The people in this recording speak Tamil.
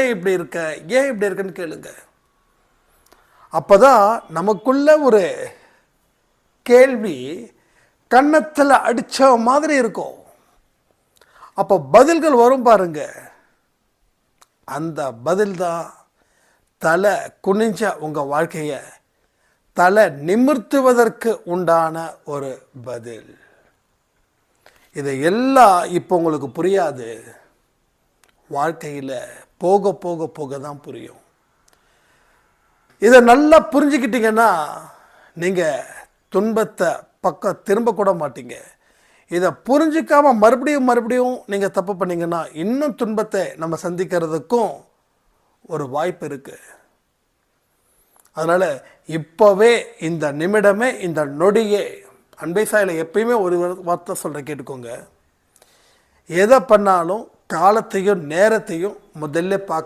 இப்படி இருக்க, ஏன் இப்படி இருக்குன்னு கேளுங்க. அப்பதான் நமக்குள்ள ஒரு கேள்வி கன்னத்தில் அடிச்ச மாதிரி இருக்கும். அப்போ பதில்கள் வரும் பாருங்க. அந்த பதில் தான் தலை குனிஞ்ச உங்க வாழ்க்கையை தலை நிமிர்த்துவதற்கு உண்டான ஒரு பதில். இதை எல்லாம் இப்போ உங்களுக்கு புரியாது. வாழ்க்கையில் போக போக போக தான் புரியும். இதை நல்லா புரிஞ்சுக்கிட்டீங்கன்னா நீங்கள் துன்பத்தை பக்கம் திரும்ப கூட மாட்டீங்க. இதை புரிஞ்சிக்காம மறுபடியும் மறுபடியும் நீங்கள் தப்பு பண்ணீங்கன்னா இன்னும் துன்பத்தை நம்ம சந்திக்கிறதுக்கும் ஒரு வாய்ப்பு இருக்கு. அதனால் இப்போவே இந்த நிமிடமே இந்த நொடியே அன்பை சாயில் எப்பயுமே ஒரு வார்த்தை சொல்கிறேன், கேட்டுக்கோங்க. எதை பண்ணாலும் காலத்தையும் நேரத்தையும் முதல்ல பார்க்க